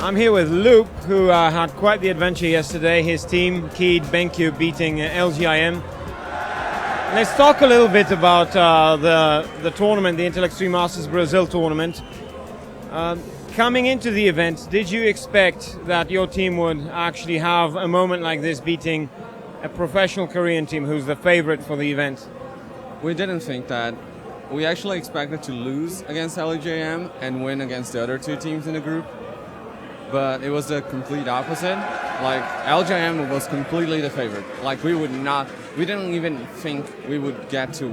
I'm here with Luke, who had quite the adventure yesterday. His team, Keyd.BenQ, beating LGIM. Let's talk a little bit about the tournament, the Intel Extreme Masters Brazil tournament. Coming into the event, did you expect that your team would actually have a moment like this, beating a professional Korean team who's the favorite for the event? We didn't think that. We actually expected to lose against LGIM and win against the other two teams in the group. But it was the complete opposite. Like, LGIM was completely the favorite. Like, we didn't even think we would get to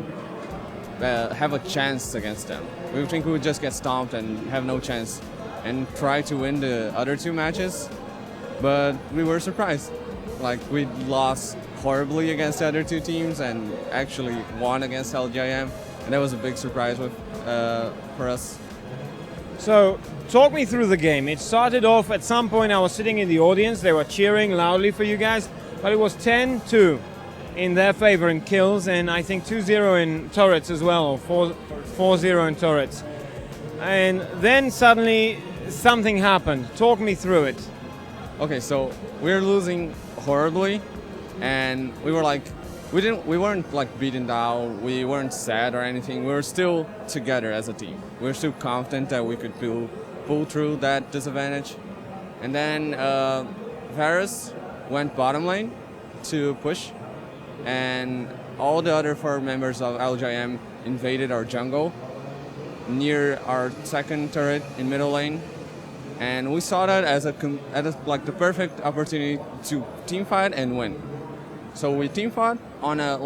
have a chance against them. We would think we would just get stomped and have no chance and try to win the other two matches. But we were surprised. Like, we lost horribly against the other two teams and actually won against LGIM. And that was a big surprise for us. So, talk me through the game. It started off, at some point I was sitting in the audience, they were cheering loudly for you guys, but it was 10-2 in their favor in kills, and I think 2-0 in turrets as well, or 4-0 in turrets. And then suddenly something happened. Talk me through it. Okay, so we were losing horribly, and we were like, we weren't like beaten down, we weren't sad or anything, we were still together as a team. We were still confident that we could pull through that disadvantage. And then Varus went bottom lane to push, and all the other 4 members of LGIM invaded our jungle near our second turret in middle lane. And we saw that as like the perfect opportunity to team fight and win. So we team fought on a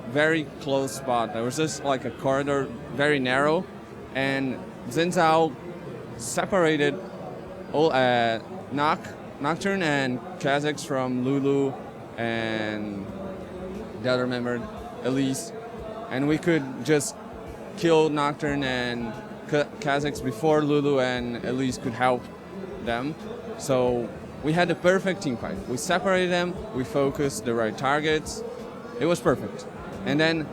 very close spot. There was just like a corridor, very narrow, and Xin Zhao separated Nocturne and Kha'Zix from Lulu and the other member, Elise, and we could just kill Nocturne and Kha'Zix before Lulu and Elise could help them. So we had the perfect team fight. We separated them, we focused the right targets. It was perfect. And then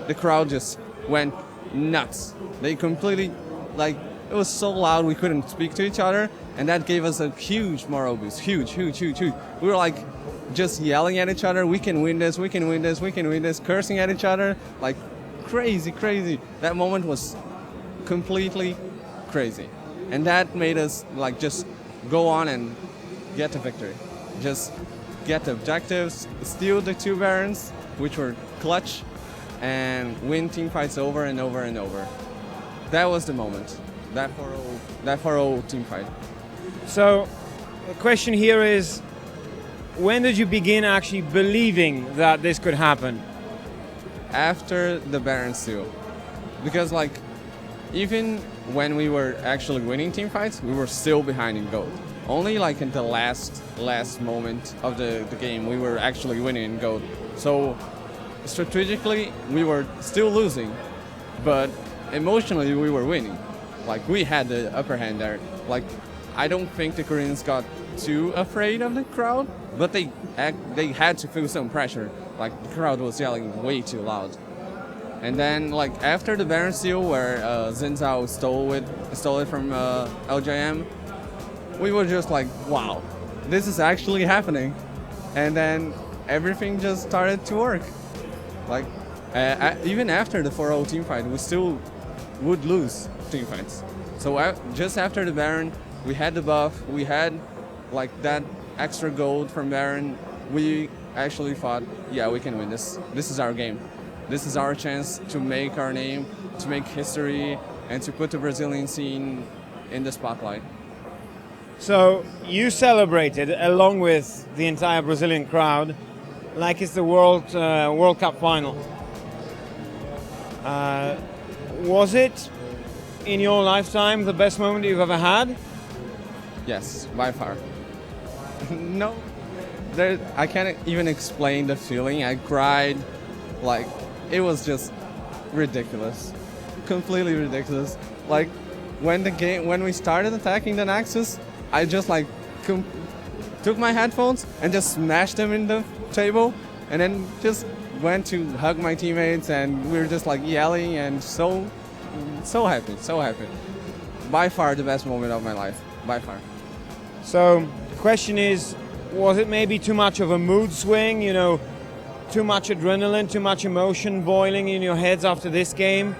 the crowd just went nuts. They completely, like, it was so loud we couldn't speak to each other, and that gave us a huge moral boost. Huge. We were like just yelling at each other, we can win this, we can win this, we can win this, cursing at each other, like crazy. That moment was completely crazy. And that made us like just go on and get the victory. Just get the objectives, steal the 2 Barons, which were clutch, and win team fights over and over and over. That was the moment. That 4-0 team fight. So, the question here is, when did you begin actually believing that this could happen? After the Baron steal. Because like, even when we were actually winning team fights, we were still behind in gold. Only like in the last moment of the game, we were actually winning in gold. So strategically, we were still losing, but emotionally, we were winning. Like, we had the upper hand there. Like, I don't think the Koreans got too afraid of the crowd, but they had to feel some pressure. Like, the crowd was yelling way too loud. And then, like, after the Baron steal, where Xin Zhao stole it from LGIM, we were just like, wow, this is actually happening. And then everything just started to work. Like, even after the 4-0 team fight, we still would lose team fights. So just after the Baron, we had the buff, we had like that extra gold from Baron. We actually thought, yeah, we can win this. This is our game. This is our chance to make our name, to make history, and to put the Brazilian scene in the spotlight. So you celebrated along with the entire Brazilian crowd like it's the World Cup final. Was it, in your lifetime, the best moment you've ever had? Yes, by far. No, I can't even explain the feeling. I cried, like, it was just ridiculous, completely ridiculous. Like, when we started attacking the Nexus, I just like took my headphones and just smashed them in the table, and then just went to hug my teammates, and we were just like yelling and so happy. By far the best moment of my life, by far. So, the question is, was it maybe too much of a mood swing? You know, too much adrenaline, too much emotion boiling in your heads after this game?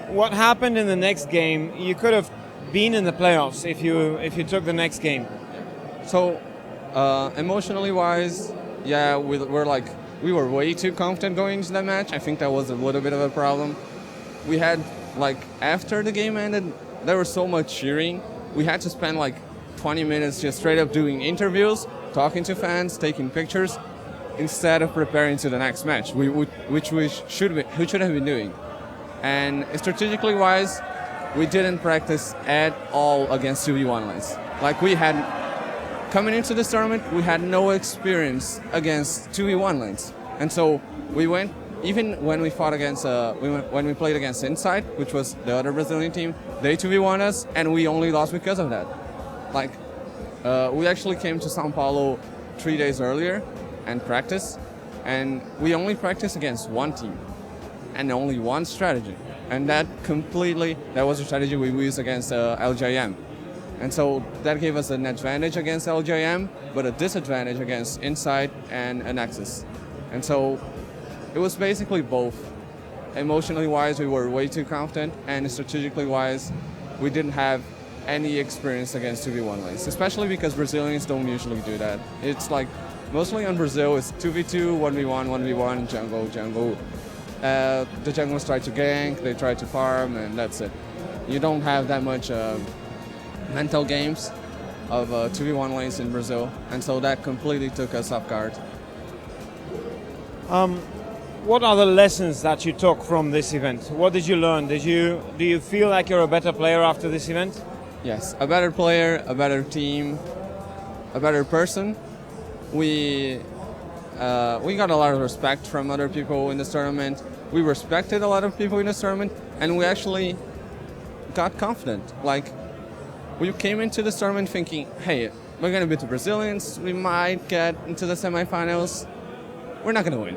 What happened in the next game? You could have been in the playoffs if you took the next game. So, emotionally wise, yeah, we were way too confident going into that match. I think that was a little bit of a problem. We had after the game ended, there was so much cheering. We had to spend 20 minutes just straight up doing interviews, talking to fans, taking pictures, instead of preparing to the next match, which we should have been doing. And strategically wise, we didn't practice at all against 2v1 lanes. We had, coming into this tournament, we had no experience against 2v1 lanes. And so we went, even when we fought against, when we played against Inside, which was the other Brazilian team, they 2v1 us, and we only lost because of that. We actually came to Sao Paulo 3 days earlier and practiced, and we only practiced against one team and only one strategy. And that was the strategy we used against LJM. And so that gave us an advantage against LJM, but a disadvantage against Inside and Nexus. And so it was basically both. Emotionally wise, we were way too confident, and strategically wise, we didn't have any experience against 2v1 lanes, especially because Brazilians don't usually do that. It's mostly on Brazil, it's 2v2, 1v1, 1v1, jungle. The junglers try to gank, they try to farm, and that's it. You don't have that much mental games of 2v1 lanes in Brazil, and so that completely took us off guard. What are the lessons that you took from this event? What did you learn? Do you feel like you're a better player after this event? Yes, a better player, a better team, a better person. We got a lot of respect from other people in this tournament. We respected a lot of people in this tournament, and we actually got confident. We came into this tournament thinking, hey, we're going to beat the Brazilians, we might get into the semifinals. We're not going to win.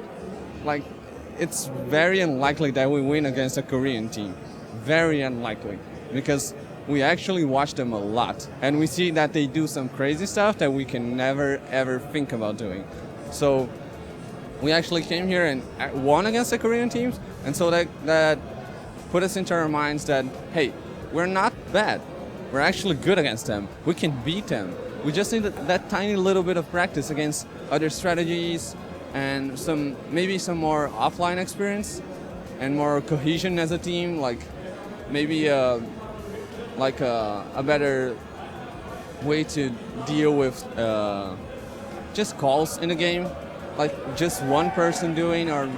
It's very unlikely that we win against a Korean team. Very unlikely. Because we actually watch them a lot. And we see that they do some crazy stuff that we can never, ever think about doing. So we actually came here and won against the Korean teams. And so that put us into our minds that, hey, we're not bad. We're actually good against them. We can beat them. We just need that tiny little bit of practice against other strategies, and maybe some more offline experience and more cohesion as a team, maybe a better way to deal with just calls in the game, just one person doing or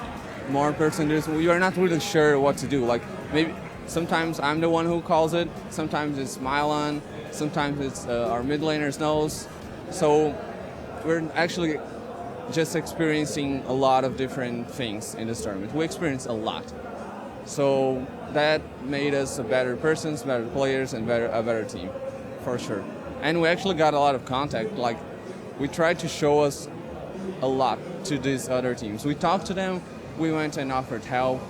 more person doing. We are not really sure what to do. Maybe sometimes I'm the one who calls it, sometimes it's Mylon, sometimes it's our mid laners knows. So we're actually just experiencing a lot of different things in this tournament. We experienced a lot. So that made us a better persons, better players, and a better team, for sure. And we actually got a lot of contact. We tried to show us a lot to these other teams. We talked to them, we went and offered help.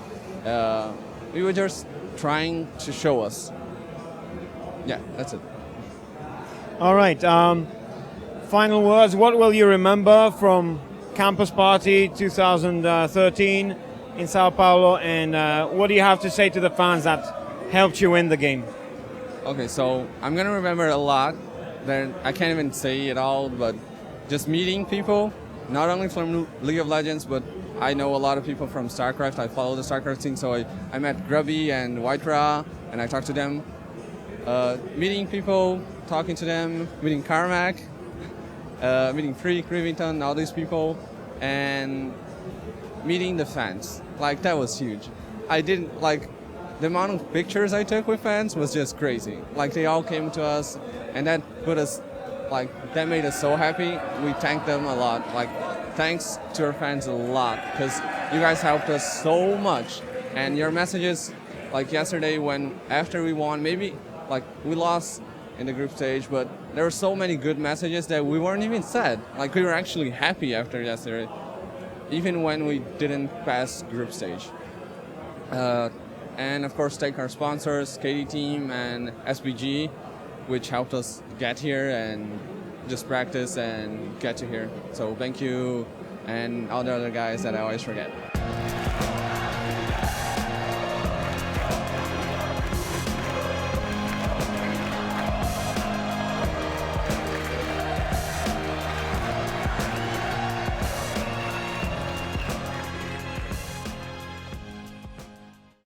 We were just trying to show us. Yeah, that's it. All right. Final words. What will you remember from Campus Party 2013 in Sao Paulo, and what do you have to say to the fans that helped you win the game? Okay, so I'm gonna remember a lot. I can't even say it all, but just meeting people, not only from League of Legends, but I know a lot of people from StarCraft. I follow the StarCraft team, so I met Grubby and White Ra, and I talked to them. Meeting people, talking to them, meeting Carmack, meeting Freak, Rivington, all these people, and meeting the fans. That was huge. I didn't, the amount of pictures I took with fans was just crazy. They all came to us, and that put us, that made us so happy. We thanked them a lot. Thanks to our fans a lot, because you guys helped us so much. And your messages, yesterday after we won, maybe, we lost in the group stage, but there were so many good messages that we weren't even sad. We were actually happy after yesterday, even when we didn't pass group stage. And of course, thank our sponsors, KD Team and SBG. which helped us get here and just practice and get to here. So thank you and all the other guys that I always forget.